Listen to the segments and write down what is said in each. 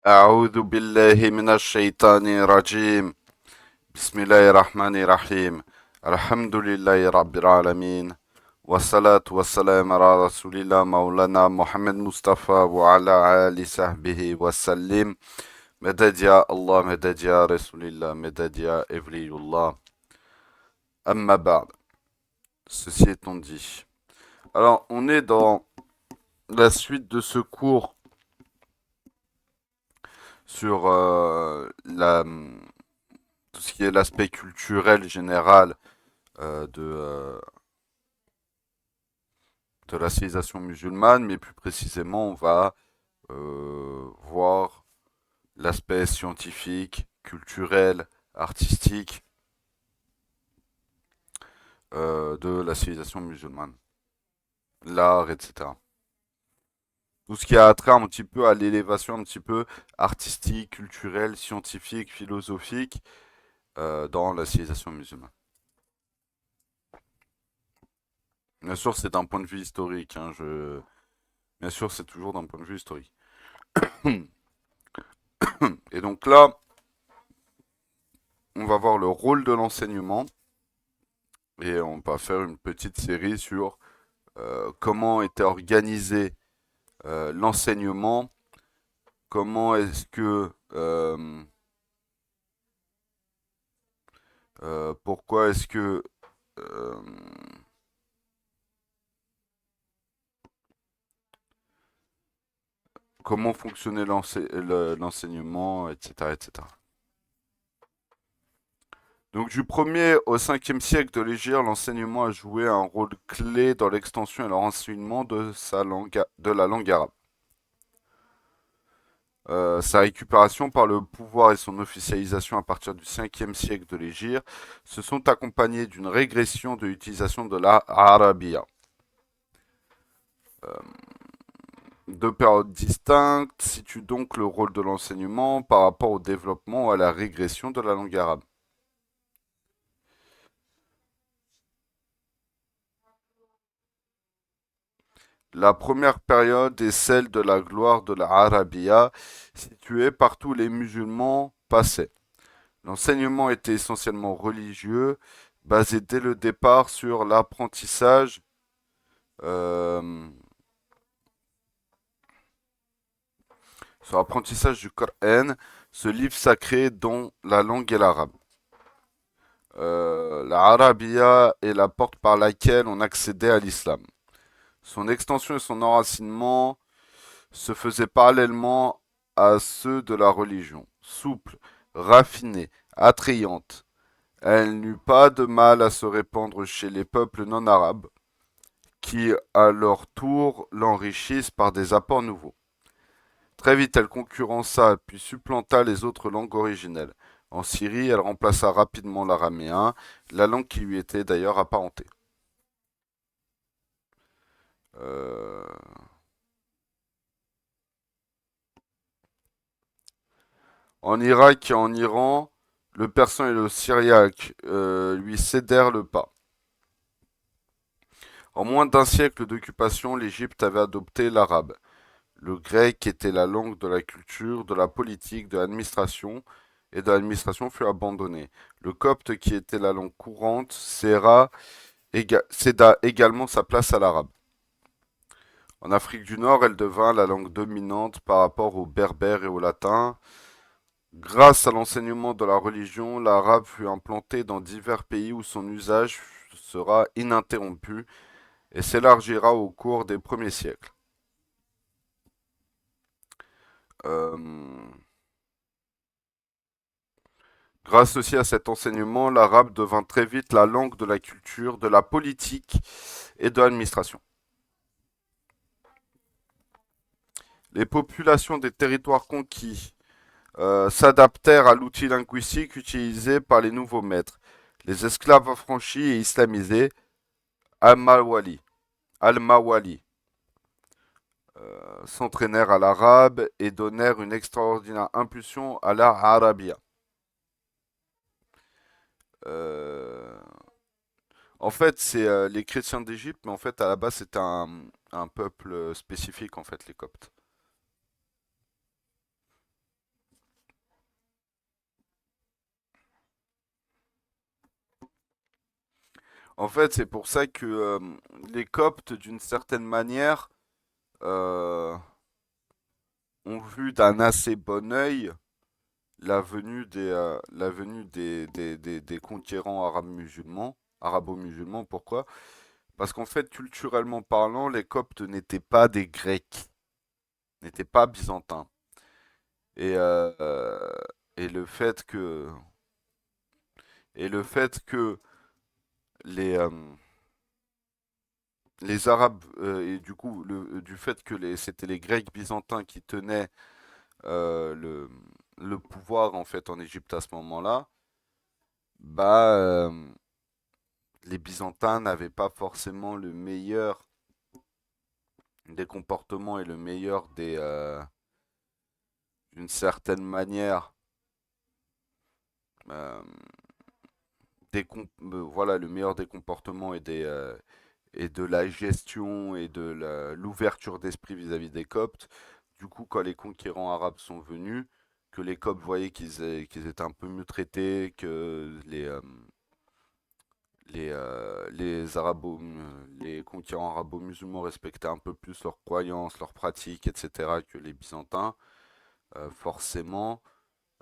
أعوذ بالله من الشيطان الرجيم. بسم الله الرحمن الرحيم. الحمد لله رب العالمين، والصلاة والسلام على رسول الله مولانا محمد مصطفى وعلى آل صحبه وسلم. مدد يا الله، مدد يا رسول الله، مدد يا إبلي الله. أما بعد, ceci étant dit. Alors, on est dans la suite de ce cours sur tout ce qui est l'aspect culturel général euh, de, euh, de la civilisation musulmane, mais plus précisément, on va voir l'aspect scientifique, culturel, artistique de la civilisation musulmane, l'art, etc. Tout ce qui a trait un petit peu à l'élévation un petit peu artistique, culturelle, scientifique, philosophique dans la civilisation musulmane. Bien sûr, c'est d'un point de vue historique. Bien sûr, c'est toujours d'un point de vue historique. Et donc là, on va voir le rôle de l'enseignement et on va faire une petite série sur comment était organisé l'enseignement, comment est-ce que, pourquoi est-ce que, euh, comment fonctionnait l'enseignement, etc., etc. Donc du 1er au 5e siècle de l'Hégire, l'enseignement a joué un rôle clé dans l'extension et le renseignement de la langue arabe. Sa récupération par le pouvoir et son officialisation à partir du 5e siècle de l'Hégire se sont accompagnées d'une régression de l'utilisation de la arabia. Deux périodes distinctes situent donc le rôle de l'enseignement par rapport au développement ou à la régression de la langue arabe. La première période est celle de la gloire de la arabia, située partout où les musulmans passaient. L'enseignement était essentiellement religieux, basé dès le départ euh, sur l'apprentissage du Coran, ce livre sacré dont la langue est l'arabe. La Arabia est la porte par laquelle on accédait à l'islam. Son extension et son enracinement se faisaient parallèlement à ceux de la religion. Souple, raffinée, attrayante, elle n'eut pas de mal à se répandre chez les peuples non arabes, qui à leur tour l'enrichissent par des apports nouveaux. Très vite, elle concurrença puis supplanta les autres langues originelles. En Syrie, elle remplaça rapidement l'araméen, la langue qui lui était d'ailleurs apparentée. Euh, En Irak et en Iran, le persan et le syriaque lui cédèrent le pas. En moins d'un siècle d'occupation, l'Égypte avait adopté l'arabe. Le grec était la langue de la culture, de la politique, de l'administration, et de l'administration fut abandonné. Le copte, qui était la langue courante, céda également sa place à l'arabe. En Afrique du Nord, elle devint la langue dominante par rapport au berbère et au latin. Grâce à l'enseignement de la religion, l'arabe fut implanté dans divers pays où son usage sera ininterrompu et s'élargira au cours des premiers siècles. Euh, Grâce aussi à cet enseignement, l'arabe devint très vite la langue de la culture, de la politique et de l'administration. Les populations des territoires conquis s'adaptèrent à l'outil linguistique utilisé par les nouveaux maîtres. Les esclaves affranchis et islamisés, al-Mawali, al-Mawali s'entraînèrent à l'arabe et donnèrent une extraordinaire impulsion à l'art arabia. Euh, En fait, c'est les chrétiens d'Égypte, mais en fait, à la base, c'était un peuple spécifique, en fait, les Coptes. En fait, c'est pour ça que les Coptes, d'une certaine manière, euh, ont vu d'un assez bon œil la venue des conquérants arabes musulmans, arabo-musulmans. Pourquoi? Parce qu'en fait, culturellement parlant, les Coptes n'étaient pas des Grecs, n'étaient pas byzantins. Et, et le fait que, et le fait que les, les Arabes, et du coup, du fait que c'était les Grecs byzantins qui tenaient le pouvoir en fait en Égypte à ce moment-là, bah, les Byzantins n'avaient pas forcément le meilleur des comportements et le meilleur d'une certaine manière, euh, voilà, le meilleur des comportements et de la gestion et de l'ouverture d'esprit vis-à-vis des Coptes. Du coup, quand les conquérants arabes sont venus, que les Coptes voyaient qu'ils étaient un peu mieux traités, que les conquérants arabo-musulmans respectaient un peu plus leurs croyances, leurs pratiques, etc., que les Byzantins, forcément,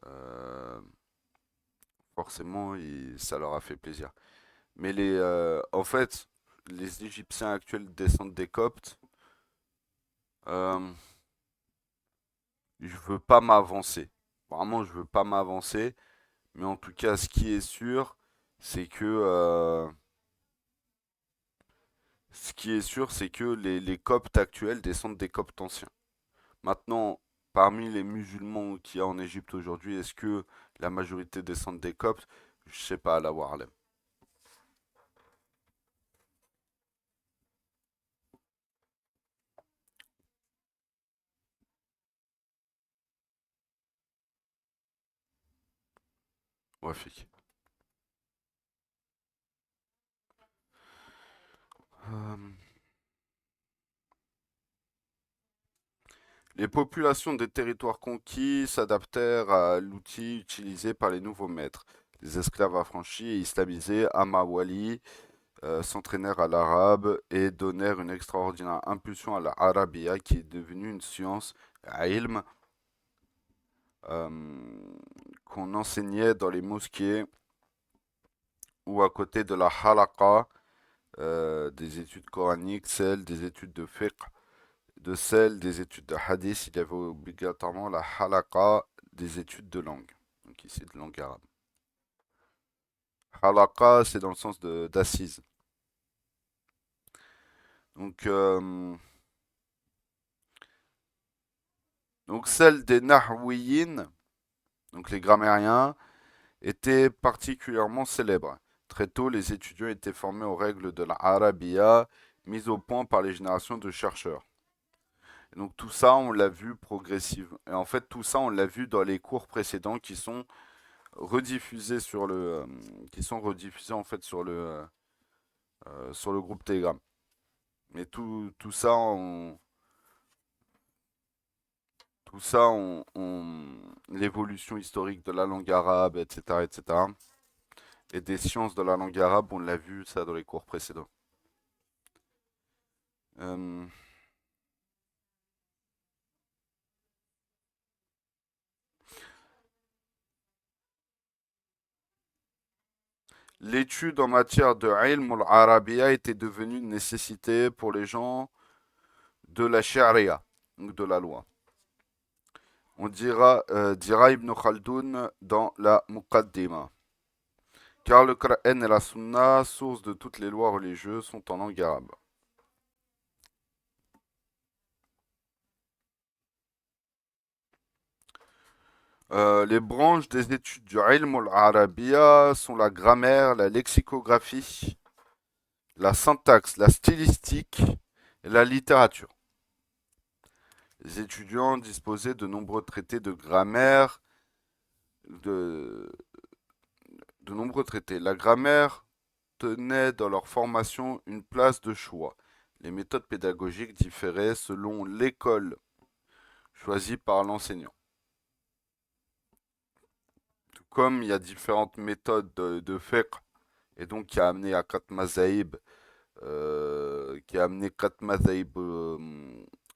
euh, ça leur a fait plaisir. Mais en fait, les Égyptiens actuels descendent des Coptes. Euh, je veux pas m'avancer. Vraiment, je veux pas m'avancer. Mais en tout cas, ce qui est sûr, c'est que les Coptes actuels descendent des Coptes anciens. Maintenant, parmi les musulmans qu'il y a en Égypte aujourd'hui, est-ce que la majorité descendent des Coptes? Je sais pas, à la Warlem. Ouais, fake. Euh, Les populations des territoires conquis s'adaptèrent à l'outil utilisé par les nouveaux maîtres. Les esclaves affranchis et islamisés, Amawali, s'entraînèrent à l'arabe et donnèrent une extraordinaire impulsion à l'arabia qui est devenue une science, ilm, euh, qu'on enseignait dans les mosquées ou à côté de la halaqa, des études coraniques, celles des études de fiqh, de celles des études de hadith, il y avait obligatoirement la halaqa des études de langue. Donc ici de langue arabe. Halaqa, c'est dans le sens de d'assise. Donc, donc celle des nahwiyin, donc les grammairiens, était particulièrement célèbre. Très tôt, les étudiants étaient formés aux règles de l'arabia, mises au point par les générations de chercheurs. Et donc tout ça, on l'a vu progressivement. Et en fait, tout ça, on l'a vu dans les cours précédents qui sont rediffusés qui sont rediffusés en fait sur le groupe Telegram. Mais tout ça, l'évolution historique de la langue arabe, etc., etc., et des sciences de la langue arabe, on l'a vu ça dans les cours précédents. Euh, L'étude en matière de ilm al-arabiya était devenue une nécessité pour les gens de la sharia, donc de la loi. Dira Ibn Khaldoun dans la Muqaddima. Car le Qur'an et la Sunna, source de toutes les lois religieuses, sont en langue arabe. Les branches des études du ilm al-arabiya sont la grammaire, la lexicographie, la syntaxe, la stylistique et la littérature. Les étudiants disposaient de nombreux traités de grammaire, de, de nombreux traités. La grammaire tenait dans leur formation une place de choix. Les méthodes pédagogiques différaient selon l'école choisie par l'enseignant. Tout comme il y a différentes méthodes de fiqh et donc qui a amené à quatre mazaïb, qui a amené quatre mazaïb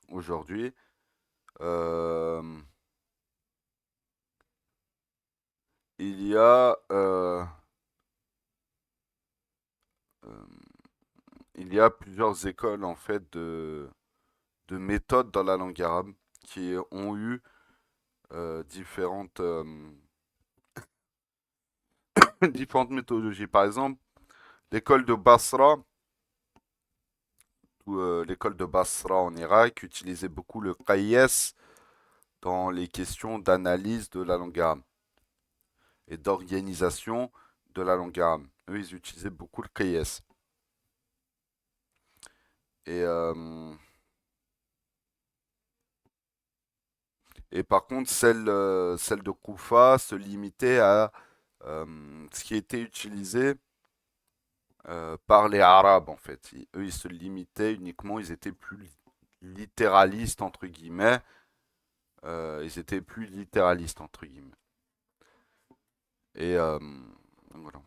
aujourd'hui. Euh, il y a euh, il y a plusieurs écoles en fait de méthodes dans la langue arabe qui ont eu différentes différentes méthodologies. Par exemple, l'école de Basra ou l'école de Basra en Irak utilisait beaucoup le qaïs dans les questions d'analyse de la langue arabe et d'organisation de la langue arabe. Eux, ils utilisaient beaucoup le qaïs. Et, euh, et par contre, celle de Koufa se limitait à ce qui était utilisé par les Arabes, en fait. Eux, ils se limitaient uniquement, ils étaient plus littéralistes, entre guillemets. Ils étaient plus littéralistes, entre guillemets. Et voilà.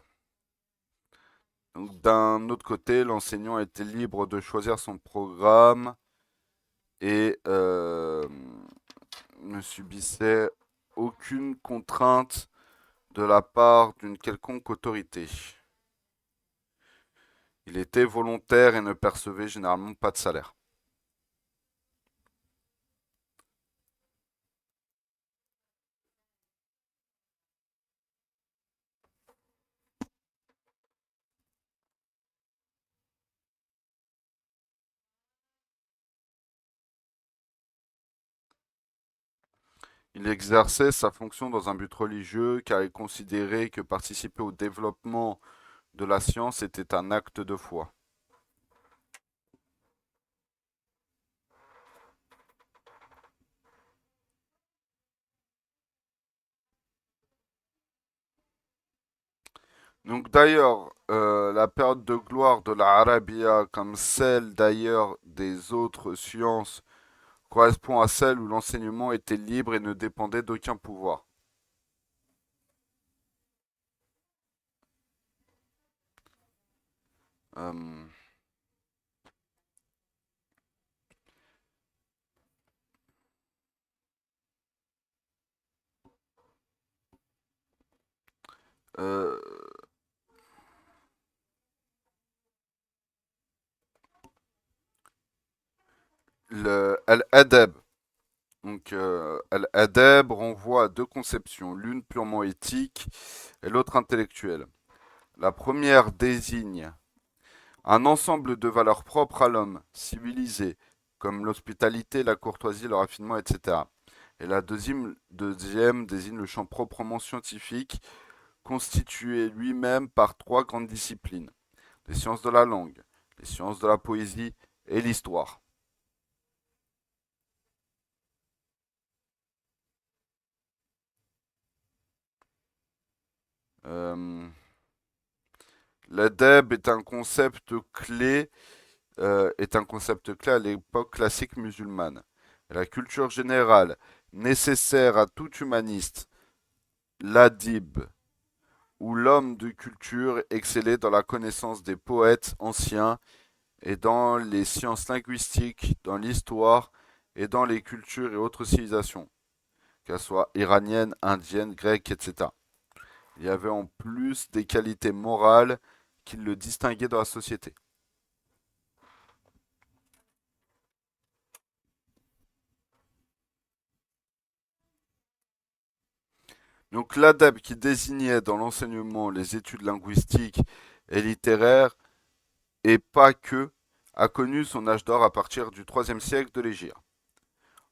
Donc, d'un autre côté, l'enseignant était libre de choisir son programme et ne subissait aucune contrainte de la part d'une quelconque autorité. Il était volontaire et ne percevait généralement pas de salaire. Il exerçait sa fonction dans un but religieux car il considérait que participer au développement de la science était un acte de foi. Donc d'ailleurs, la période de gloire de l'Arabia, comme celle d'ailleurs des autres sciences, correspond à celle où l'enseignement était libre et ne dépendait d'aucun pouvoir. Euh, euh, Al-Adab. Donc, Al-Adab renvoie à deux conceptions, l'une purement éthique et l'autre intellectuelle. La première désigne un ensemble de valeurs propres à l'homme, civilisé, comme l'hospitalité, la courtoisie, le raffinement, etc. Et la deuxième désigne le champ proprement scientifique, constitué lui-même par trois grandes disciplines, les sciences de la langue, les sciences de la poésie et l'histoire. Euh, L'adab est un concept clé à l'époque classique musulmane. La culture générale nécessaire à tout humaniste, l'adib, où l'homme de culture excellait dans la connaissance des poètes anciens et dans les sciences linguistiques, dans l'histoire et dans les cultures et autres civilisations, qu'elles soient iraniennes, indiennes, grecques, etc. Il y avait en plus des qualités morales qui le distinguaient dans la société. Donc l'adab qui désignait dans l'enseignement les études linguistiques et littéraires, et pas que, a connu son âge d'or à partir du IIIe siècle de l'Égypte.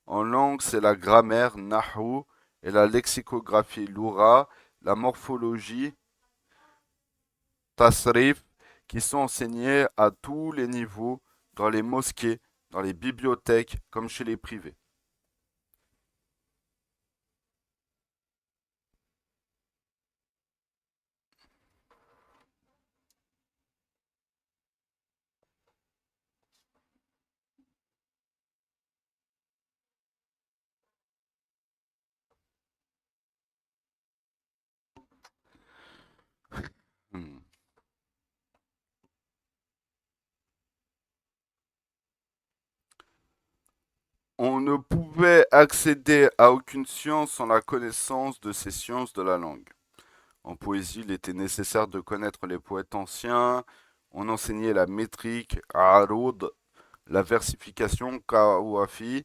En langue, c'est la grammaire, Nahu, et la lexicographie, Lura, la morphologie, Tasrif, qui sont enseignés à tous les niveaux, dans les mosquées, dans les bibliothèques, comme chez les privés. Hmm. ne pouvait accéder à aucune science sans la connaissance de ces sciences de la langue. En poésie, il était nécessaire de connaître les poètes anciens. On enseignait la métrique, arud, la versification, kawafi,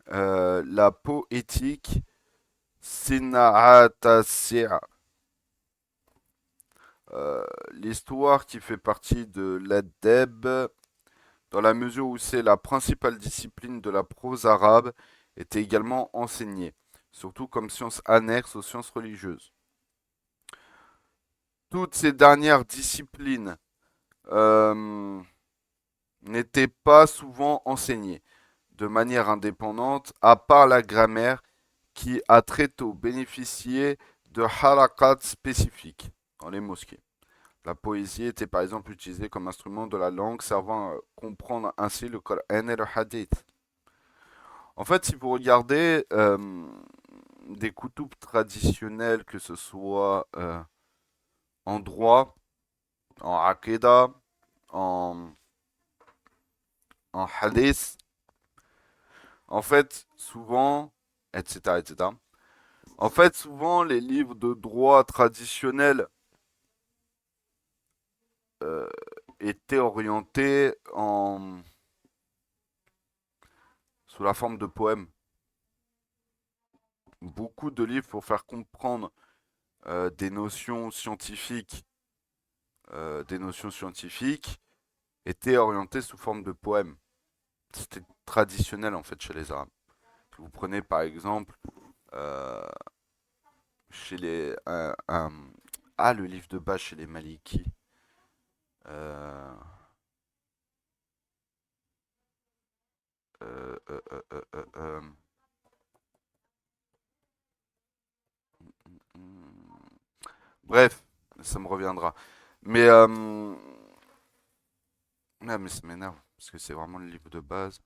la poétique, sina'atasya. L'histoire qui fait partie de l'adeb, dans la mesure où c'est la principale discipline de la prose arabe, était également enseignée, surtout comme science annexe aux sciences religieuses. Toutes ces dernières disciplines euh, n'étaient pas souvent enseignées de manière indépendante, à part la grammaire qui a très tôt bénéficié de harakat spécifiques dans les mosquées. La poésie était par exemple utilisée comme instrument de la langue, servant à comprendre ainsi le Coran et le Hadith. En fait, si vous regardez des koutoubs traditionnels, que ce soit en droit, en aqidah, en, en hadith, en fait, souvent, etc., etc. En fait, souvent, les livres de droit traditionnels euh, étaient orientés sous la forme de poèmes. Beaucoup de livres pour faire comprendre des notions scientifiques étaient orientés sous forme de poèmes. C'était traditionnel en fait chez les Arabes. Vous prenez par exemple euh, chez le livre de base chez les Malikis. Euh, euh, euh, euh, euh, euh, euh, Bref, ça me reviendra. Mais mais ça m'énerve parce que c'est vraiment le livre de base.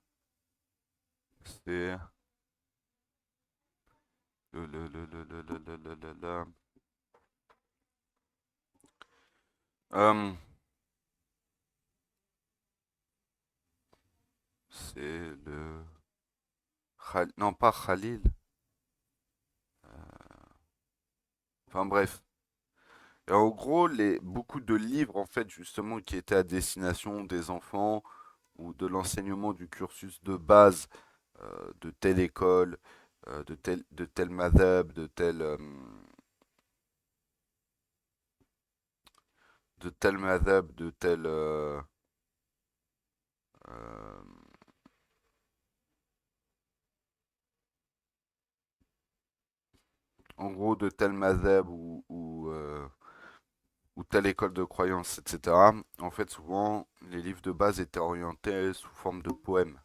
C'est le. Euh, c'est le non pas Khalil. Enfin bref. Et en gros, beaucoup de livres en fait justement qui étaient à destination des enfants ou de l'enseignement du cursus de base de telle école, de tel madhab, de tel madhab, de tel euh, en gros de tel madhab ou telle école de croyance, etc. En fait, souvent, les livres de base étaient orientés sous forme de poèmes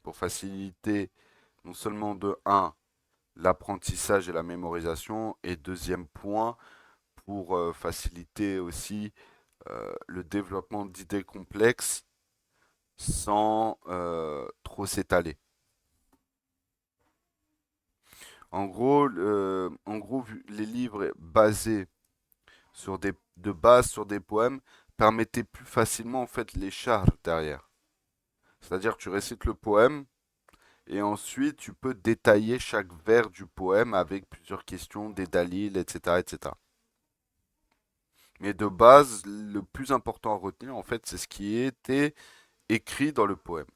pour faciliter non seulement de un l'apprentissage et la mémorisation, et deuxième point, pour faciliter aussi le développement d'idées complexes sans trop s'étaler. En gros, les livres basés de base sur des poèmes permettaient plus facilement en fait les chars derrière. C'est-à-dire que tu récites le poème et ensuite tu peux détailler chaque vers du poème avec plusieurs questions, des dalils, etc., etc. Mais de base, le plus important à retenir en fait, c'est ce qui était écrit dans le poème.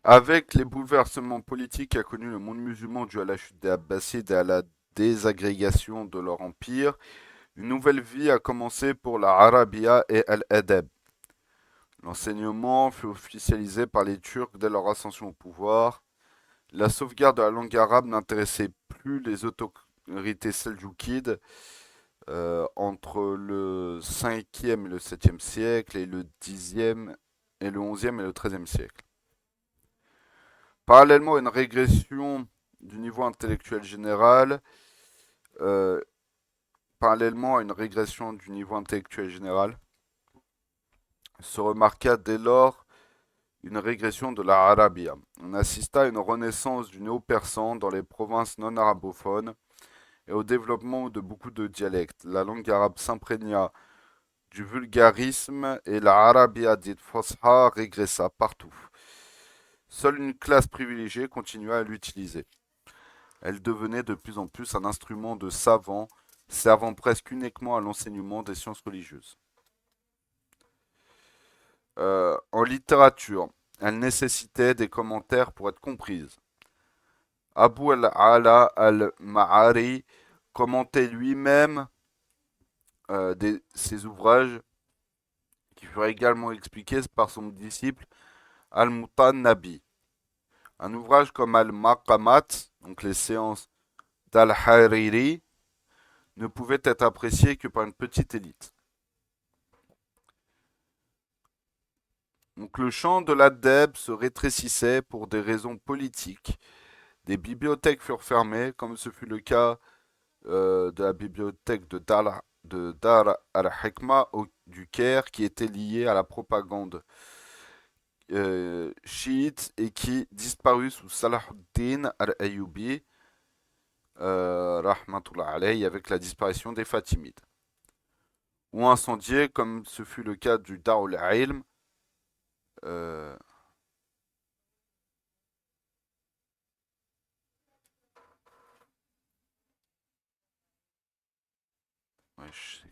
Avec les bouleversements politiques qu'a connu le monde musulman dû à la chute des Abbassides et à la désagrégation de leur empire, une nouvelle vie a commencé pour la Arabia et Al-Adab. L'enseignement fut officialisé par les Turcs dès leur ascension au pouvoir. La sauvegarde de la langue arabe n'intéressait plus les autorités seldjoukides entre le 5e et le 7e siècle et le 10e et le 11e et le 13e siècle. Parallèlement à une régression du niveau intellectuel général, euh, parallèlement à une régression du niveau intellectuel général, se remarqua dès lors une régression de la Arabia. On assista à une renaissance du néo-persan dans les provinces non arabophones et au développement de beaucoup de dialectes. La langue arabe s'imprégna du vulgarisme et la Arabia dite Fosha régressa partout. Seule une classe privilégiée continua à l'utiliser. Elle devenait de plus en plus un instrument de savant, servant presque uniquement à l'enseignement des sciences religieuses. En littérature, elle nécessitait des commentaires pour être comprise. Abu al-Ala al-Ma'ari commentait lui-même ses ouvrages qui furent également expliqués par son disciple Al-Mutannabi. Un ouvrage comme Al-Maqamat, donc les séances d'Al-Hariri, ne pouvait être apprécié que par une petite élite. Donc le champ de l'adeb se rétrécissait pour des raisons politiques. Des bibliothèques furent fermées, comme ce fut le cas de la bibliothèque de Dar al-Hikmah du Caire, qui était liée à la propagande chiite et qui disparut sous Salahuddin al-Ayyubi, rahmatullah alayhi, avec la disparition des Fatimides. Ou incendié, comme ce fut le cas du Darul Ilm, euh, ouais, c'est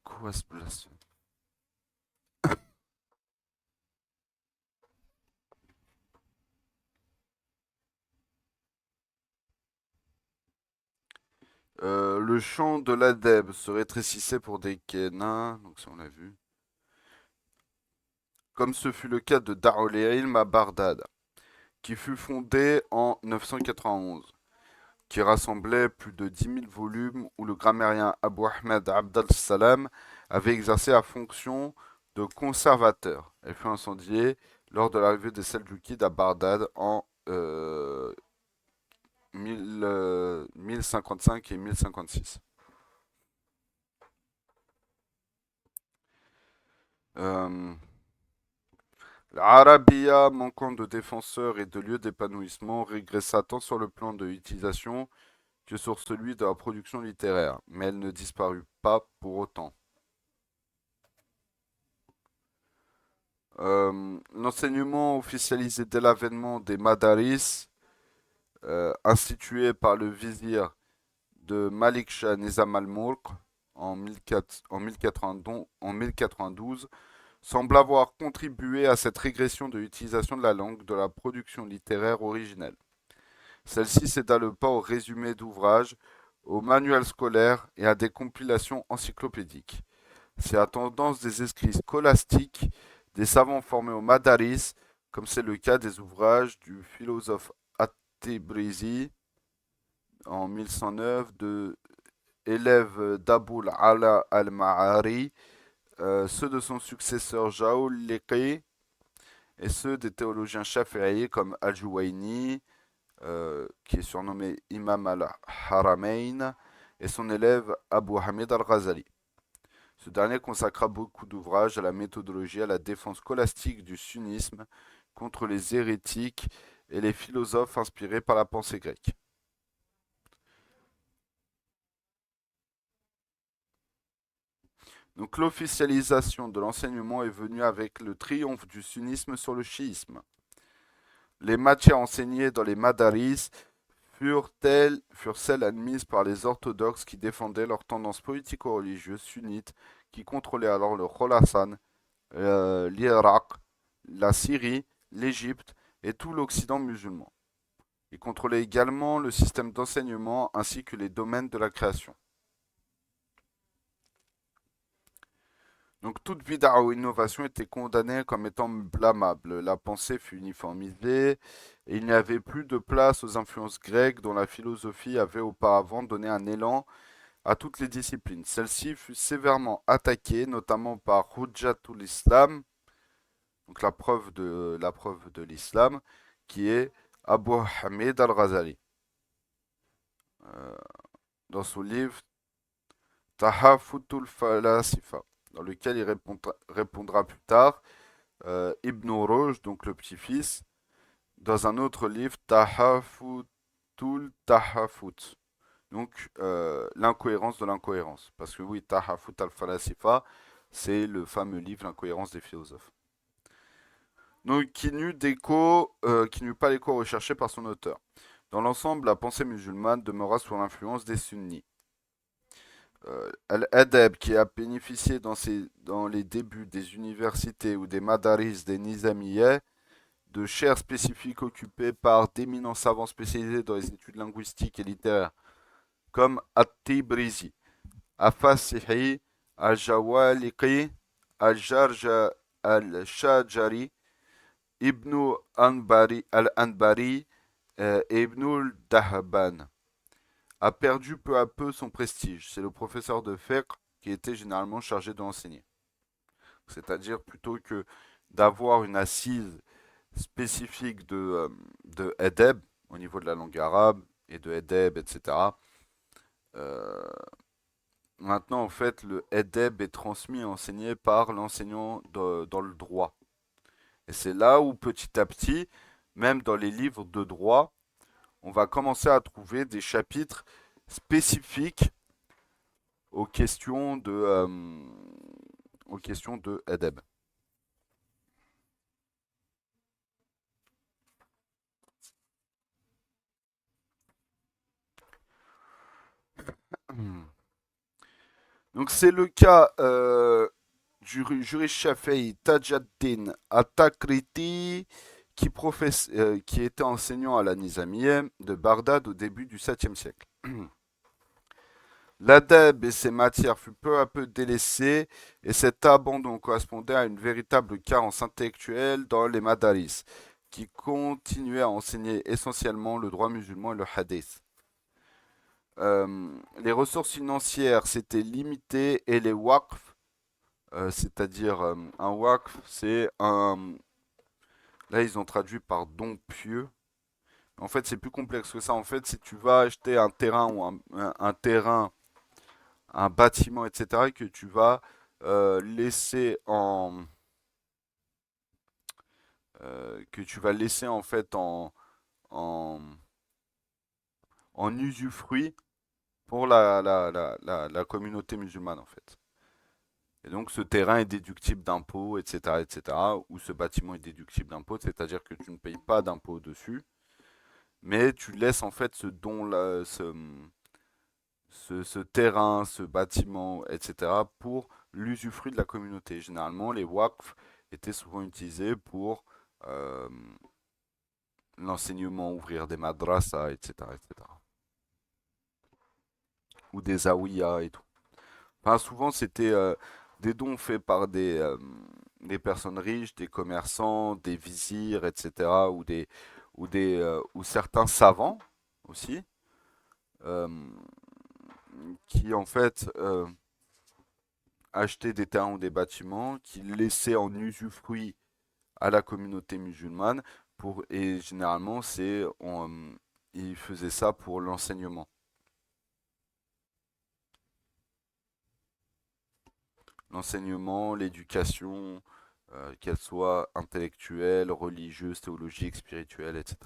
quoi ce blasphème? Le champ de l'adeb se rétrécissait pour des Kénins, donc ça on l'a vu, comme ce fut le cas de Darul Ilm à Bagdad, qui fut fondé en 991, qui rassemblait plus de 10 000 volumes où le grammairien Abu Ahmed Abd al-Salam avait exercé la fonction de conservateur. Elle fut incendiée lors de l'arrivée des Seljukides à Bagdad en 1055 et 1056. Euh, L'Arabia, manquant de défenseurs et de lieux d'épanouissement, régressa tant sur le plan de l'utilisation que sur celui de la production littéraire, mais elle ne disparut pas pour autant. L'enseignement officialisé dès l'avènement des Madaris, institué par le vizir de Malik Shah Nizam al-Mulk en 1092, semble avoir contribué à cette régression de l'utilisation de la langue de la production littéraire originelle. Celle-ci céda le pas au résumé d'ouvrages, aux manuels scolaires et à des compilations encyclopédiques. C'est la tendance des écrits scolastiques, des savants formés au Madaris, comme c'est le cas des ouvrages du philosophe At-Tibrizi en 1109, de élève d'Abul Ala al-Ma'ari, ceux de son successeur Jaoul Liqi et ceux des théologiens shafi'i comme Al-Juwayni, qui est surnommé Imam al-Haramain, et son élève Abu Hamid al-Ghazali. Ce dernier consacra beaucoup d'ouvrages à la méthodologie, à la défense scolastique du sunnisme contre les hérétiques et les philosophes inspirés par la pensée grecque. Donc l'officialisation de l'enseignement est venue avec le triomphe du sunnisme sur le chiisme. Les matières enseignées dans les madaris furent celles admises par les orthodoxes qui défendaient leur tendance politico-religieuse sunnite qui contrôlait alors le Khorasan, l'Irak, la Syrie, l'Égypte et tout l'Occident musulman. Ils contrôlaient également le système d'enseignement ainsi que les domaines de la création. Donc toute bid'a ou innovation était condamnée comme étant blâmable. La pensée fut uniformisée et il n'y avait plus de place aux influences grecques dont la philosophie avait auparavant donné un élan à toutes les disciplines. Celle-ci fut sévèrement attaquée, notamment par Hujjatul Islam, donc la preuve de l'islam, qui est Abu Hamid al-Ghazali, euh, dans son livre Tahafutul Falasifa. dans lequel il répondra plus tard Ibn Rushd, donc le petit-fils, dans un autre livre, Tahafutul Tahafut. Donc, l'incohérence de l'incohérence. Parce que oui, Tahafut al-Falasifa, c'est le fameux livre, l'incohérence des philosophes. Donc, qui n'eut pas l'écho recherché par son auteur. Dans l'ensemble, la pensée musulmane demeura sous l'influence des sunnis. Al-Adab, qui a bénéficié dans les débuts des universités ou des madaris des nizamiyeh, de chaires spécifiques occupées par d'éminents savants spécialisés dans les études linguistiques et littéraires, comme At-Tibrizi, Afasihi, Al-Jawaliqi, Al-Jarja Al-Shajari, Ibn Al-Anbari et Ibn al-Dahban, a perdu peu à peu son prestige. C'est le professeur de fiqh qui était généralement chargé de l'enseigner. C'est-à-dire plutôt que d'avoir une assise spécifique de Edeb au niveau de la langue arabe et de Edeb, etc. Euh, Maintenant, en fait, le Edeb est transmis et enseigné par l'enseignant dans le droit. Et c'est là où, petit à petit, même dans les livres de droit, on va commencer à trouver des chapitres spécifiques aux questions de Edeb. Donc c'est le cas du juriste Shafi'i Tajaddin At-Takriti qui était enseignant à la Nizamiye de Bagdad au début du 7e siècle. L'adab et ses matières furent peu à peu délaissés et cet abandon correspondait à une véritable carence intellectuelle dans les madaris, qui continuaient à enseigner essentiellement le droit musulman et le hadith. Les ressources financières s'étaient limitées et les waqf, c'est-à-dire un waqf, c'est un... Là, ils ont traduit par don pieux. En fait, c'est plus complexe que ça. En fait, si tu vas acheter un terrain ou un terrain, un bâtiment, etc., que tu vas laisser que tu vas laisser en fait en, en usufruit pour la communauté musulmane, en fait. Et donc ce terrain est déductible d'impôts, etc., etc., ou ce bâtiment est déductible d'impôts, c'est-à-dire que tu ne payes pas d'impôts dessus, mais tu laisses en fait ce don-là, ce terrain, ce bâtiment, etc., pour l'usufruit de la communauté. Généralement, les waqf étaient souvent utilisés pour euh, l'enseignement, ouvrir des madrasas, etc., etc., ou des zawiyas et tout. Enfin, souvent, c'était des dons faits par des personnes riches, des commerçants, des vizirs, etc., ou certains savants aussi, euh, qui en fait achetaient des terrains ou des bâtiments, qui laissaient en usufruit à la communauté musulmane, et généralement, ils faisaient ça pour l'enseignement. L'enseignement, l'éducation, qu'elle soit intellectuelle, religieuse, théologique, spirituelle, etc.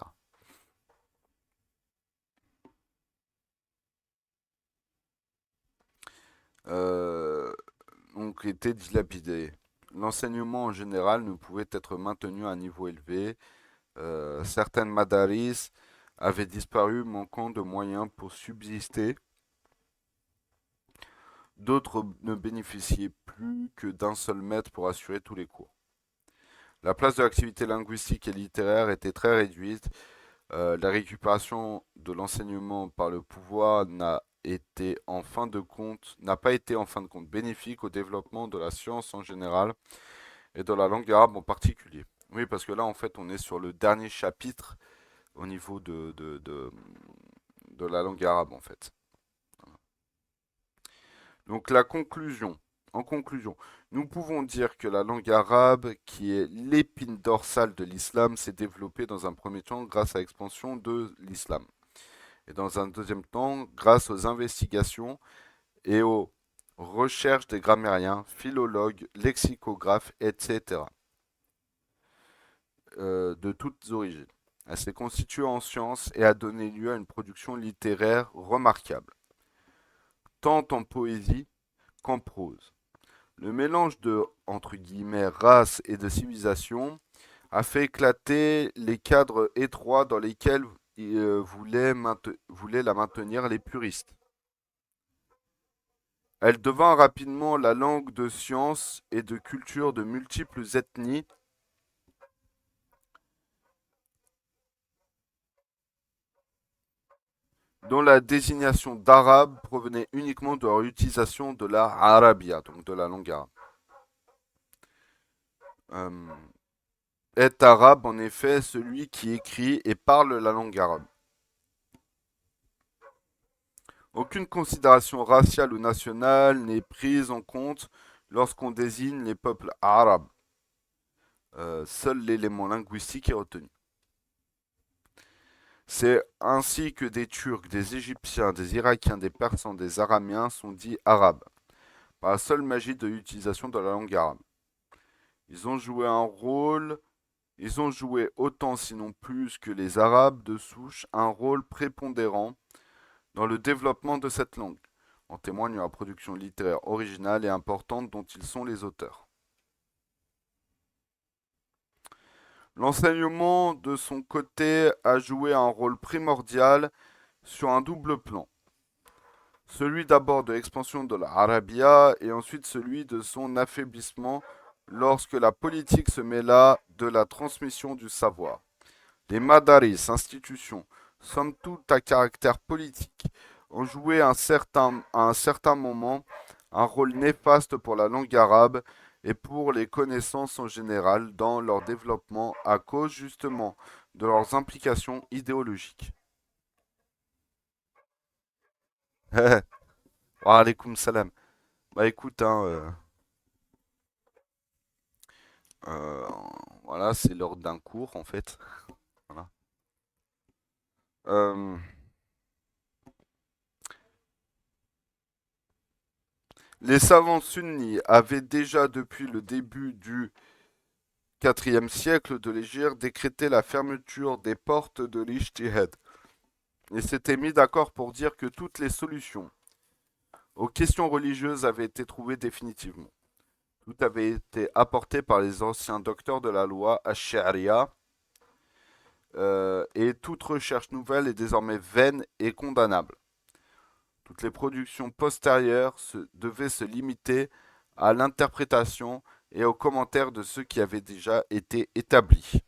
Euh, donc était dilapidé. L'enseignement en général ne pouvait être maintenu à un niveau élevé. Certaines madaris avaient disparu, manquant de moyens pour subsister. D'autres ne bénéficiaient plus que d'un seul maître pour assurer tous les cours. La place de l'activité linguistique et littéraire était très réduite. La récupération de l'enseignement par le pouvoir n'a pas été en fin de compte bénéfique au développement de la science en général et de la langue arabe en particulier. Oui, parce que là, en fait, on est sur le dernier chapitre au niveau de la langue arabe, en fait. Donc, En conclusion, nous pouvons dire que la langue arabe, qui est l'épine dorsale de l'islam, s'est développée dans un premier temps grâce à l'expansion de l'islam. Et dans un deuxième temps, grâce aux investigations et aux recherche des grammairiens, philologues, lexicographes, etc. De toutes origines. Elle s'est constituée en sciences et a donné lieu à une production littéraire remarquable, tant en poésie qu'en prose. Le mélange de, entre guillemets, race et de civilisation a fait éclater les cadres étroits dans lesquels voulaient la maintenir les puristes. Elle devint rapidement la langue de science et de culture de multiples ethnies, dont la désignation d'arabe provenait uniquement de leur utilisation de la arabia, donc de la langue arabe. Euh, est arabe en effet celui qui écrit et parle la langue arabe. Aucune considération raciale ou nationale n'est prise en compte lorsqu'on désigne les peuples arabes. Seul l'élément linguistique est retenu. C'est ainsi que des Turcs, des Égyptiens, des Irakiens, des Persans, des Araméens sont dits arabes, par la seule magie de l'utilisation de la langue arabe. Ils ont joué un rôle, ils ont joué autant sinon plus que les Arabes de souche un rôle prépondérant dans le développement de cette langue. En témoigne la production littéraire originale et importante dont ils sont les auteurs. L'enseignement, de son côté, a joué un rôle primordial sur un double plan. Celui d'abord de l'expansion de l'Arabia et ensuite celui de son affaiblissement lorsque la politique se mêla de la transmission du savoir. Les madaris, institutions, somme toute à caractère politique, ont joué à un certain moment un rôle néfaste pour la langue arabe et pour les connaissances en général dans leur développement à cause justement de leurs implications idéologiques. Wa alaykoum salam. Bah écoute, euh, voilà, c'est l'heure d'un cours en fait. Voilà. Euh, les savants sunnis avaient déjà depuis le début du IVe siècle de l'Hégire décrété la fermeture des portes de l'Ijtihad et s'étaient mis d'accord pour dire que toutes les solutions aux questions religieuses avaient été trouvées définitivement. Tout avait été apporté par les anciens docteurs de la loi Ash-Sharia et toute recherche nouvelle est désormais vaine et condamnable. Toutes les productions postérieures devaient se limiter à l'interprétation et aux commentaires de ceux qui avaient déjà été établis.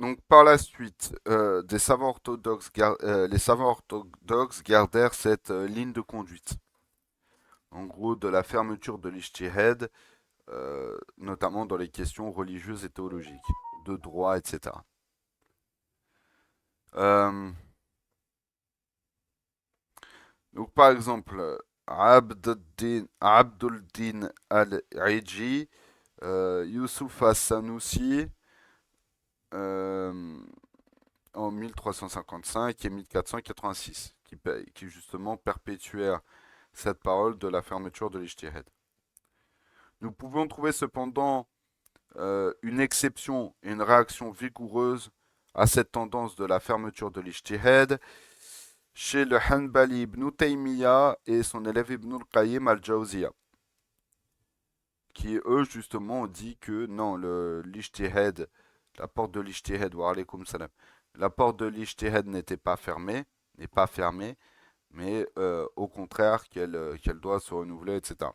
Donc par la suite, les savants orthodoxes gardèrent cette ligne de conduite. En gros, de la fermeture de l'Ijtihad, notamment dans les questions religieuses et théologiques, de droit, etc. Euh, donc par exemple, Abduldin al-Iji, Youssouf as-Sanoussi, euh, en 1355 et 1486, qui justement perpétuèrent cette parole de la fermeture de l'Ijtihad. Nous pouvons trouver cependant une exception et une réaction vigoureuse à cette tendance de la fermeture de l'Ijtihad chez le Hanbali ibn Taymiyyah et son élève ibn al-Qayyim al-Jawziyah, qui eux justement ont dit que non, l'Ijtihad, la porte de l'Ijtihad, wa alaykoum salam, la porte de l'Ijtihad n'est pas fermée, mais au contraire qu'elle doit se renouveler, etc.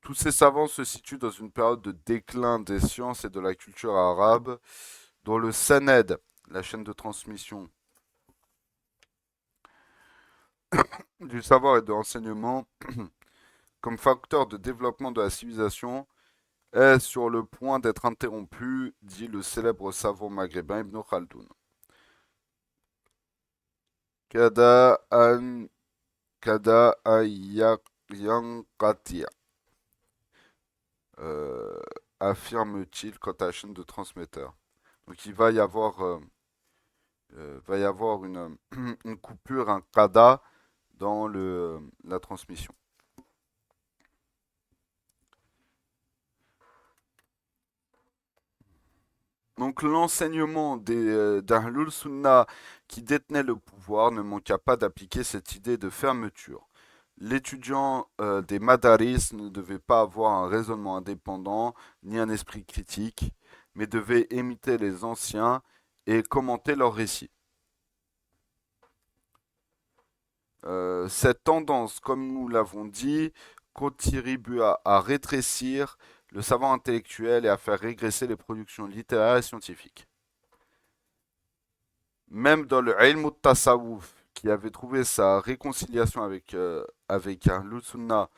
Tous ces savants se situent dans une période de déclin des sciences et de la culture arabe, dont le Saned, la chaîne de transmission du savoir et de l'enseignement, comme facteur de développement de la civilisation, est sur le point d'être interrompu, dit le célèbre savant maghrébin Ibn Khaldoun. Kada an kada yanqatia, euh, affirme-t-il quant à la chaîne de transmetteurs. Donc il va y avoir une coupure, un kada dans la transmission. Donc l'enseignement d'Ahlul Sunnah qui détenait le pouvoir ne manqua pas d'appliquer cette idée de fermeture. L'étudiant des madaris ne devait pas avoir un raisonnement indépendant ni un esprit critique, mais devait imiter les anciens et commenter leurs récits. Cette tendance, comme nous l'avons dit, contribua à rétrécir le savoir intellectuel et à faire régresser les productions littéraires et scientifiques. Même dans le ilm al-tasawwuf, qui avait trouvé sa réconciliation avec Ahlul Sunnah,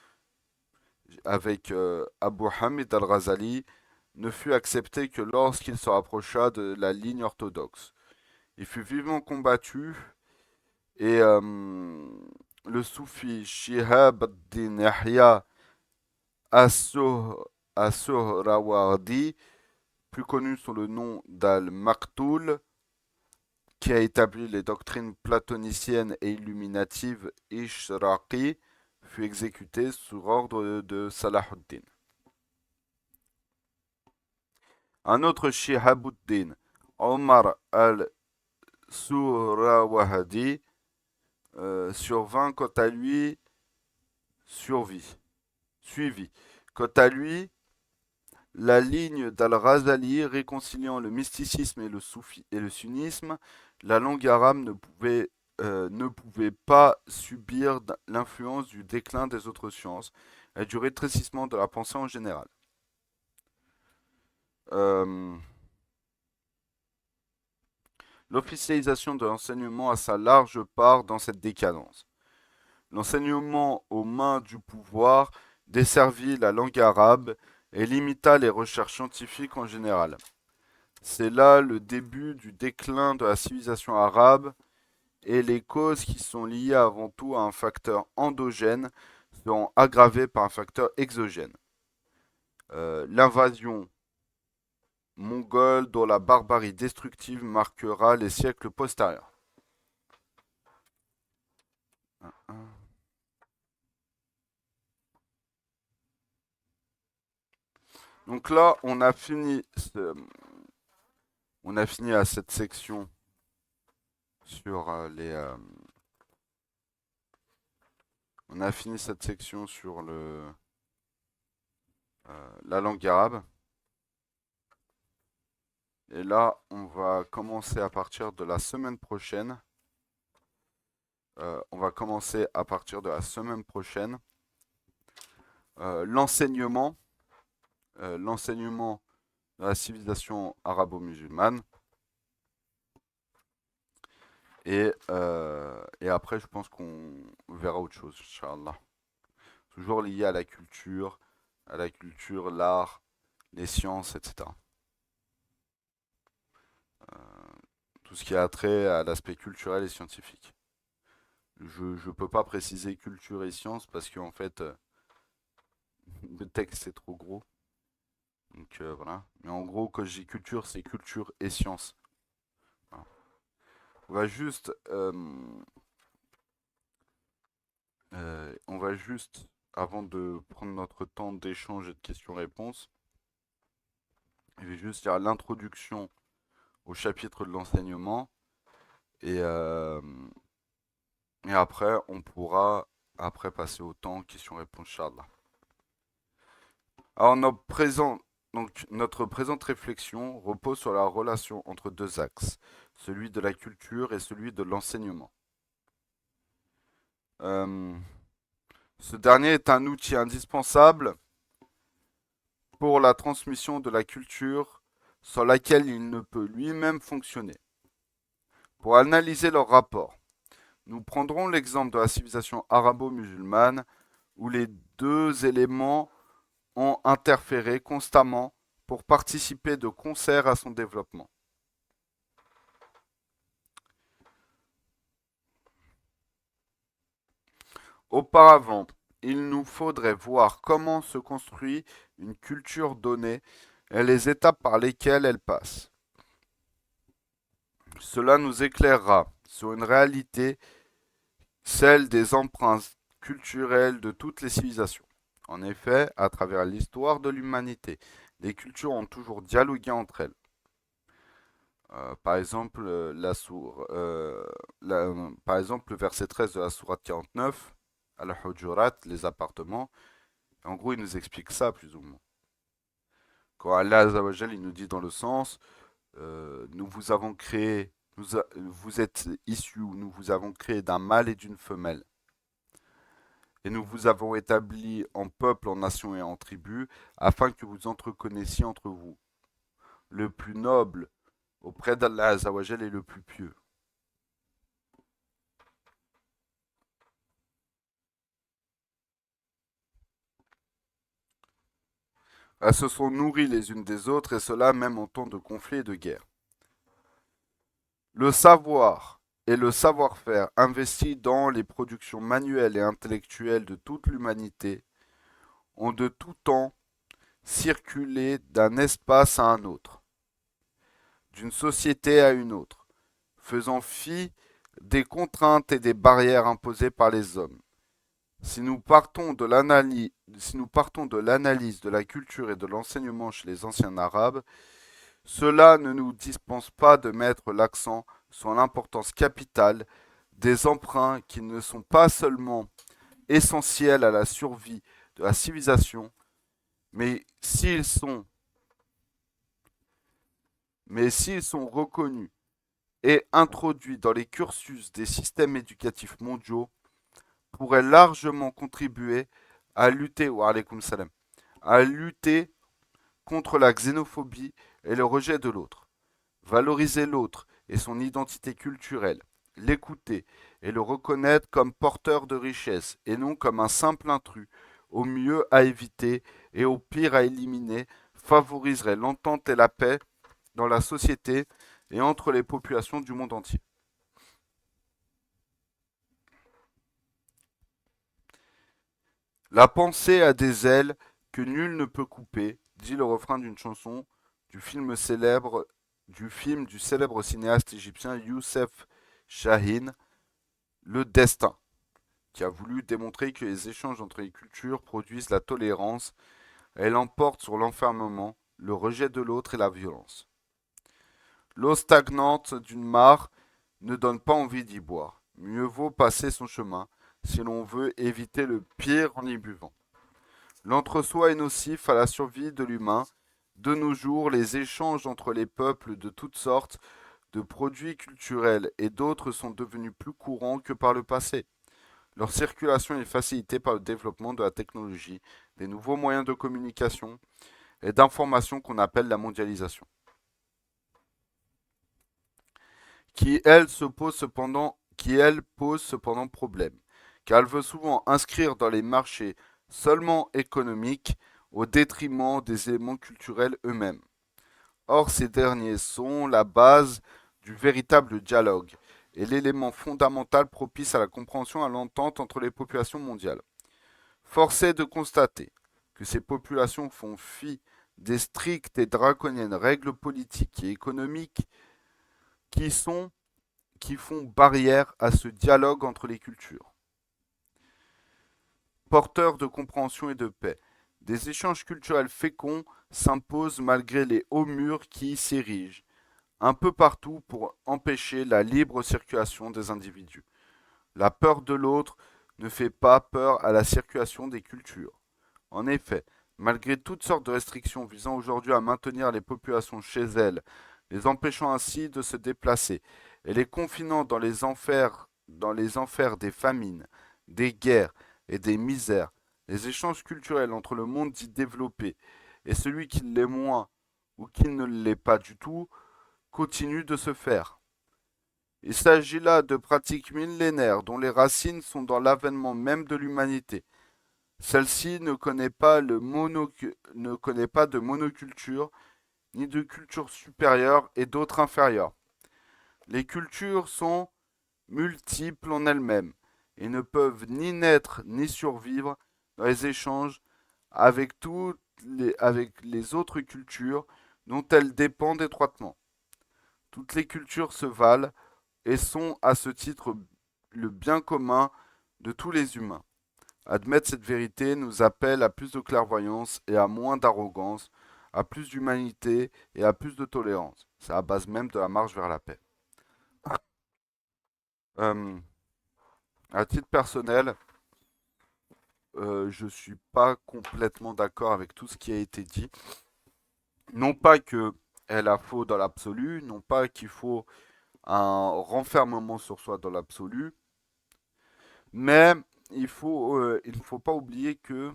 avec Abu Hamid al-Ghazali, ne fut accepté que lorsqu'il se rapprocha de la ligne orthodoxe. Il fut vivement combattu et le soufi Shihab ad-Din Yahya as-Suhrawardi, plus connu sous le nom d'Al-Maktoul, qui a établi les doctrines platoniciennes et illuminatives Ishraqi, fut exécuté sous ordre de Salahuddin. Un autre Shihabuddin, Omar al-Suhrawahdi, survint quant à lui, suivi. Quant à lui, la ligne d'Al-Ghazali réconciliant le mysticisme et le sunnisme, la langue arabe ne pouvait pas subir l'influence du déclin des autres sciences et du rétrécissement de la pensée en général. L'officialisation de l'enseignement a sa large part dans cette décadence. L'enseignement aux mains du pouvoir desservit la langue arabe et limita les recherches scientifiques en général. C'est là le début du déclin de la civilisation arabe et les causes qui sont liées avant tout à un facteur endogène seront aggravées par un facteur exogène. L'invasion mongole dont la barbarie destructive marquera les siècles postérieurs. Donc là, on a fini à cette section sur on a fini cette section sur la langue arabe. Et là, on va commencer à partir de la semaine prochaine. L'enseignement de la civilisation arabo-musulmane. Et après, je pense qu'on verra autre chose, Inch'Allah. Toujours lié à la culture, l'art, les sciences, etc. Tout ce qui a trait à l'aspect culturel et scientifique. Je ne peux pas préciser culture et sciences parce qu'en fait, le texte c'est trop gros. Donc voilà. Mais en gros, quand je dis culture, c'est culture et sciences. Voilà. On va juste, avant de prendre notre temps d'échange et de questions-réponses, je vais juste dire l'introduction au chapitre de l'enseignement et, et après, on pourra passer au temps questions-réponses, Inch'Allah. Alors, notre présente réflexion repose sur la relation entre deux axes, celui de la culture et celui de l'enseignement. Ce dernier est un outil indispensable pour la transmission de la culture sans laquelle il ne peut lui-même fonctionner. Pour analyser leur rapport, nous prendrons l'exemple de la civilisation arabo-musulmane où les deux éléments ont interféré constamment pour participer de concert à son développement. Auparavant, il nous faudrait voir comment se construit une culture donnée et les étapes par lesquelles elle passe. Cela nous éclairera sur une réalité, celle des empreintes culturelles de toutes les civilisations. En effet, à travers l'histoire de l'humanité, les cultures ont toujours dialogué entre elles. Par exemple, par exemple, le verset 13 de la sourate 49, Al-Hujurat, les appartements, en gros, il nous explique ça plus ou moins. Quand Allah Azzawajal, il nous dit dans le sens, nous vous avons créé, vous êtes issus, nous vous avons créé d'un mâle et d'une femelle. Et nous vous avons établi en peuple, en nation et en tribu, afin que vous entreconnaissiez entre vous. Le plus noble auprès d'Allah Azzawajal est le plus pieux. Elles se sont nourries les unes des autres, et cela même en temps de conflit et de guerre. Le savoir et le savoir-faire investis dans les productions manuelles et intellectuelles de toute l'humanité ont de tout temps circulé d'un espace à un autre, d'une société à une autre, faisant fi des contraintes et des barrières imposées par les hommes. Si nous partons de l'analyse de la culture et de l'enseignement chez les anciens Arabes, cela ne nous dispense pas de mettre l'accent sur l'importance capitale des emprunts qui ne sont pas seulement essentiels à la survie de la civilisation, mais s'ils sont reconnus et introduits dans les cursus des systèmes éducatifs mondiaux, pourraient largement contribuer à lutter, wa alaykoum salam, à lutter contre la xénophobie et le rejet de l'autre. Valoriser l'autre et son identité culturelle, l'écouter et le reconnaître comme porteur de richesse et non comme un simple intrus, au mieux à éviter et au pire à éliminer, favoriserait l'entente et la paix dans la société et entre les populations du monde entier. La pensée a des ailes que nul ne peut couper, dit le refrain d'une chanson du film célèbre du célèbre cinéaste égyptien Youssef Chahine, Le Destin, qui a voulu démontrer que les échanges entre les cultures produisent la tolérance et l'emportent sur l'enfermement, le rejet de l'autre et la violence. L'eau stagnante d'une mare ne donne pas envie d'y boire. Mieux vaut passer son chemin si l'on veut éviter le pire en y buvant. L'entre-soi est nocif à la survie de l'humain. De nos jours, les échanges entre les peuples de toutes sortes de produits culturels et d'autres sont devenus plus courants que par le passé. Leur circulation est facilitée par le développement de la technologie, des nouveaux moyens de communication et d'information qu'on appelle la mondialisation, qui elle pose cependant problème, car elle veut souvent inscrire dans les marchés seulement économiques au détriment des éléments culturels eux-mêmes. Or, ces derniers sont la base du véritable dialogue et l'élément fondamental propice à la compréhension et à l'entente entre les populations mondiales. Force est de constater que ces populations font fi des strictes et draconiennes règles politiques et économiques qui, sont, qui font barrière à ce dialogue entre les cultures. Porteurs de compréhension et de paix, des échanges culturels féconds s'imposent malgré les hauts murs qui s'érigent un peu partout pour empêcher la libre circulation des individus. La peur de l'autre ne fait pas peur à la circulation des cultures. En effet, malgré toutes sortes de restrictions visant aujourd'hui à maintenir les populations chez elles, les empêchant ainsi de se déplacer, et les confinant dans les enfers des famines, des guerres et des misères, les échanges culturels entre le monde dit développé et celui qui l'est moins ou qui ne l'est pas du tout continuent de se faire. Il s'agit là de pratiques millénaires dont les racines sont dans l'avènement même de l'humanité. Celle-ci ne connaît pas de monoculture, ni de culture supérieure et d'autres inférieures. Les cultures sont multiples en elles-mêmes et ne peuvent ni naître ni survivre dans les échanges avec les autres cultures dont elles dépendent étroitement. Toutes les cultures se valent et sont à ce titre le bien commun de tous les humains. Admettre cette vérité nous appelle à plus de clairvoyance et à moins d'arrogance, à plus d'humanité et à plus de tolérance. C'est la base même de la marche vers la paix. Euh, à titre personnel, je suis pas complètement d'accord avec tout ce qui a été dit. Non pas que elle a faux dans l'absolu, non pas qu'il faut un renfermement sur soi dans l'absolu, mais il ne faut pas oublier que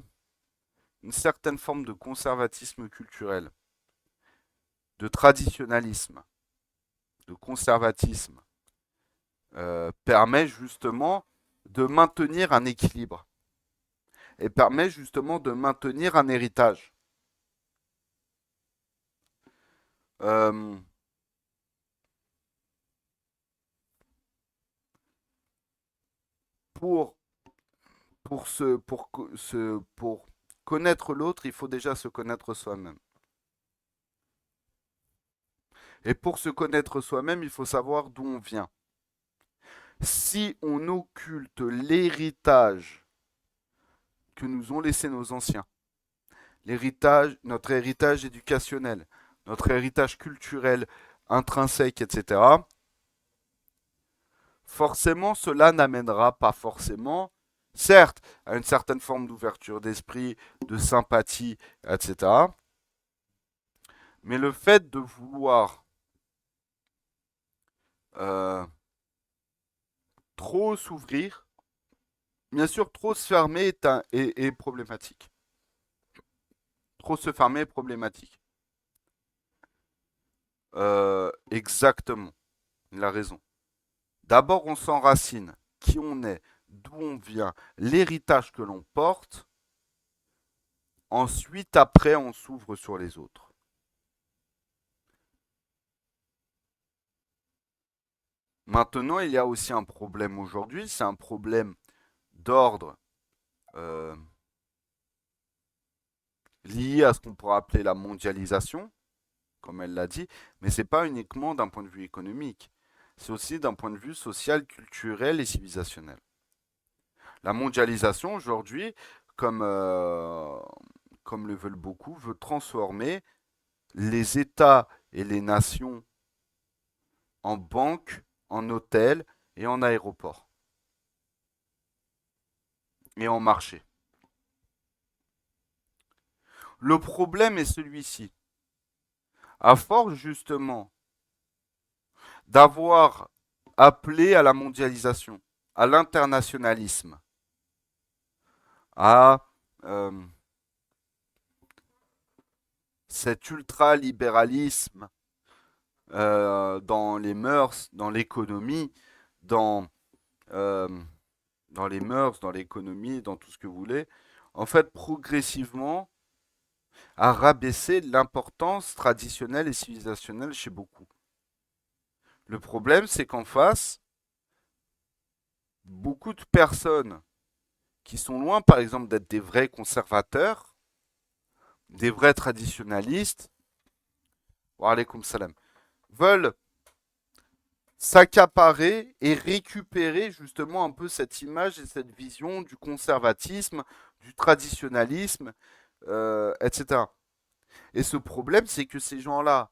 une certaine forme de conservatisme culturel, de traditionnalisme, de conservatisme, permet justement de maintenir un équilibre et permet justement de maintenir un héritage. Euh, pour, pour connaître l'autre, il faut déjà se connaître soi-même. Et pour se connaître soi-même, il faut savoir d'où on vient. Si on occulte l'héritage que nous ont laissé nos anciens, notre héritage éducationnel, notre héritage culturel intrinsèque, etc., forcément, cela n'amènera pas forcément, certes, à une certaine forme d'ouverture d'esprit, de sympathie, etc., mais le fait de vouloir euh, trop s'ouvrir, bien sûr, trop se fermer est problématique. Trop se fermer est problématique. Exactement, il a raison. D'abord, on s'enracine, qui on est, d'où on vient, l'héritage que l'on porte. Ensuite, après, on s'ouvre sur les autres. Maintenant, il y a aussi un problème aujourd'hui, c'est un problème d'ordre euh, lié à ce qu'on pourrait appeler la mondialisation, comme elle l'a dit, mais ce n'est pas uniquement d'un point de vue économique, c'est aussi d'un point de vue social, culturel et civilisationnel. La mondialisation aujourd'hui, comme, euh, comme le veulent beaucoup, veut transformer les États et les nations en banques, en hôtels et en aéroports et en marchés. Le problème est celui-ci. À force justement d'avoir appelé à la mondialisation, à l'internationalisme, à cet ultralibéralisme dans les mœurs, dans l'économie, dans, euh, dans les mœurs, dans l'économie, dans tout ce que vous voulez, en fait, progressivement, a rabaissé l'importance traditionnelle et civilisationnelle chez beaucoup. Le problème, c'est qu'en face, beaucoup de personnes qui sont loin, par exemple, d'être des vrais conservateurs, des vrais traditionalistes, wa alaykoum salam, veulent s'accaparer et récupérer justement un peu cette image et cette vision du conservatisme, du traditionnalisme, etc. Et ce problème, c'est que ces gens-là,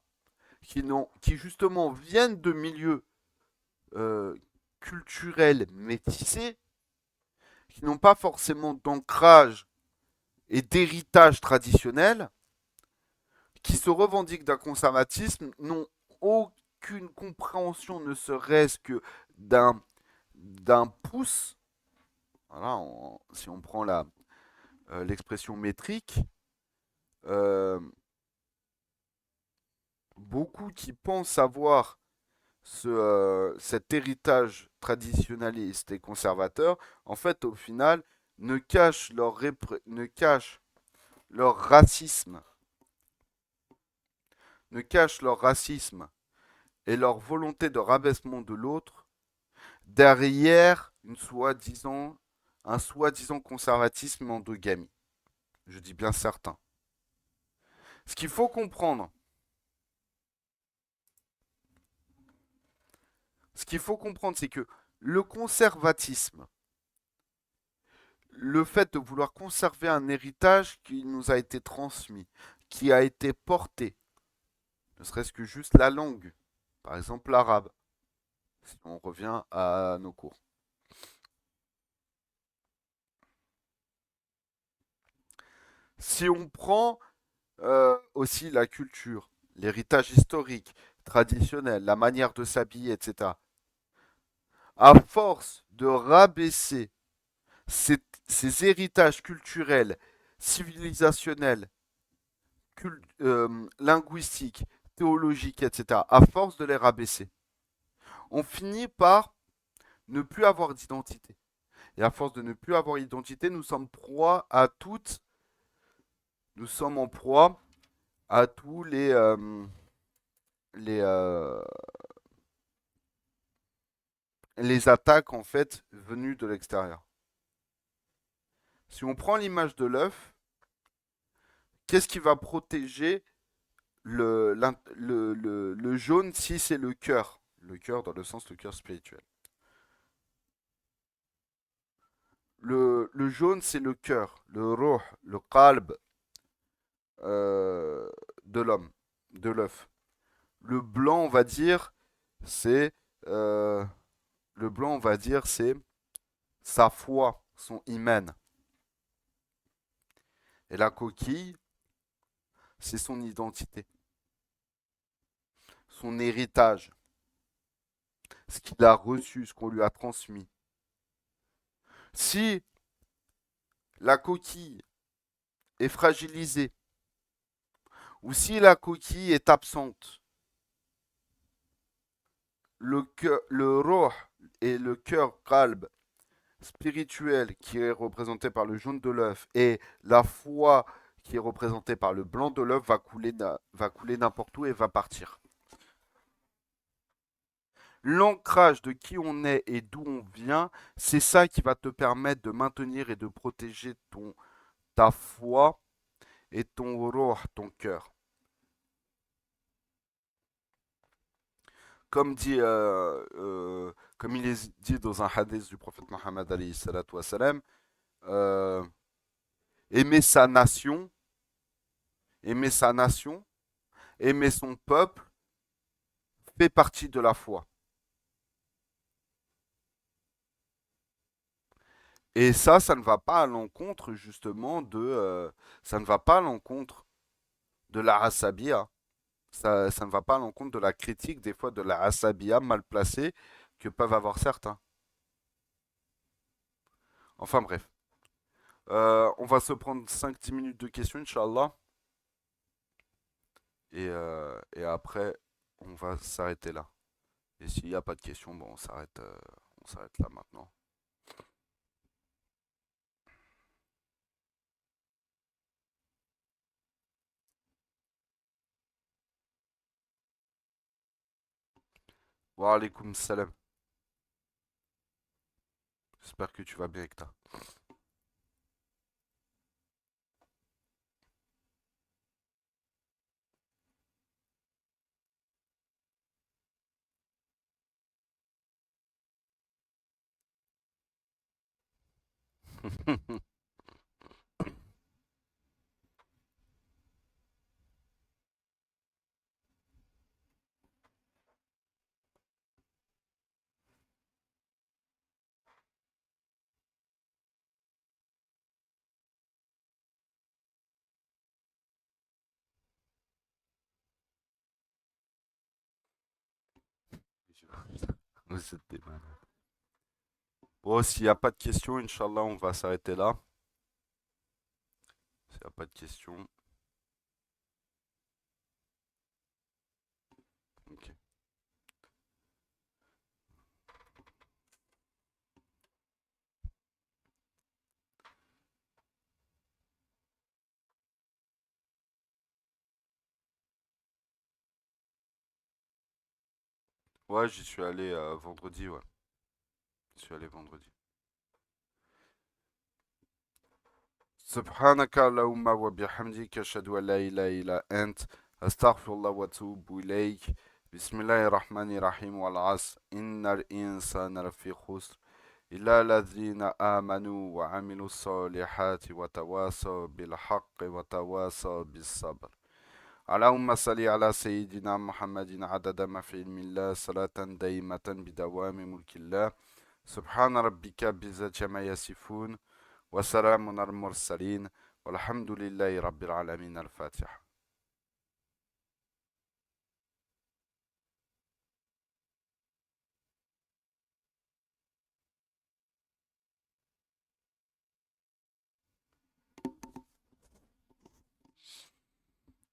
qui justement viennent de milieux euh, culturels métissés, qui n'ont pas forcément d'ancrage et d'héritage traditionnel, qui se revendiquent d'un conservatisme, n'ont aucune compréhension, ne serait-ce que d'un pouce. Voilà, si on prend l'expression métrique, euh, beaucoup qui pensent avoir cet héritage traditionnaliste et conservateur, en fait, au final, ne cachent leur racisme, ne cachent leur racisme et leur volonté de rabaissement de l'autre derrière un soi-disant conservatisme endogamie. Je dis bien certain. Ce qu'il faut comprendre, c'est que le conservatisme, le fait de vouloir conserver un héritage qui nous a été transmis, qui a été porté, ne serait-ce que juste la langue, par exemple l'arabe, si on revient à nos cours. Si on prend aussi la culture, l'héritage historique, traditionnel, la manière de s'habiller, etc., à force de rabaisser ces, ces héritages culturels, civilisationnels, linguistiques, théologiques, etc., à force de les rabaisser, on finit par ne plus avoir d'identité. Et à force de ne plus avoir d'identité, nous sommes en proie à tous les, euh, les attaques en fait venues de l'extérieur. Si on prend l'image de l'œuf, qu'est-ce qui va protéger le jaune si c'est le cœur? Le cœur dans le sens le cœur spirituel. Le jaune c'est le cœur, le ruh, le qalb euh, de l'homme, de l'œuf. Le blanc on va dire c'est euh, le blanc on va dire c'est sa foi, son iman. Et la coquille c'est son identité, son héritage, ce qu'il a reçu, ce qu'on lui a transmis. Si la coquille est fragilisée, ou si la coquille est absente, le roh et le cœur qalb spirituel qui est représenté par le jaune de l'œuf et la foi qui est représentée par le blanc de l'œuf va couler n'importe où et va partir. L'ancrage de qui on est et d'où on vient, c'est ça qui va te permettre de maintenir et de protéger ta foi et ton roh, ton cœur. Comme comme il est dit dans un hadith du prophète Mohammed alayhi salatu wassalam, euh, aimer sa nation, aimer sa nation, aimer son peuple fait partie de la foi. Et ça ne va pas à l'encontre justement ça ne va pas à l'encontre de la asabia. Ça ne va pas à l'encontre de la critique des fois de la asabia mal placée que peuvent avoir certains. Enfin bref. On va se prendre 5-10 minutes de questions, Inch'Allah. Et après, on va s'arrêter là. Et s'il n'y a pas de questions, bon, on s'arrête là maintenant. Wa alaykoum salam. J'espère que tu vas bien, Ekta. Vous êtes des malades. Bon, s'il n'y a pas de questions, Inch'Allah, on va s'arrêter là. S'il n'y a pas de questions. Ok. Ouais, j'y suis allé vendredi, ouais. J'y suis allé vendredi. سبحانك اللهم وبحمدك أشهد أن لا إله إلا أنت أستغفر الله وأتوب إليك بسم الله الرحمن الرحيم والعصر إن الإنسان لفي خسر إلا الذين آمنوا وعملوا الصالحات وتواصوا بالحق وتواصوا بالصبر اللهم صل على سيدنا محمد عدد ما في علم الله صلاة دائمة بدوام ملك الله سبحان ربك بعزة ما يصفون وسلام على المرسلين والحمد لله رب العالمين الفاتحة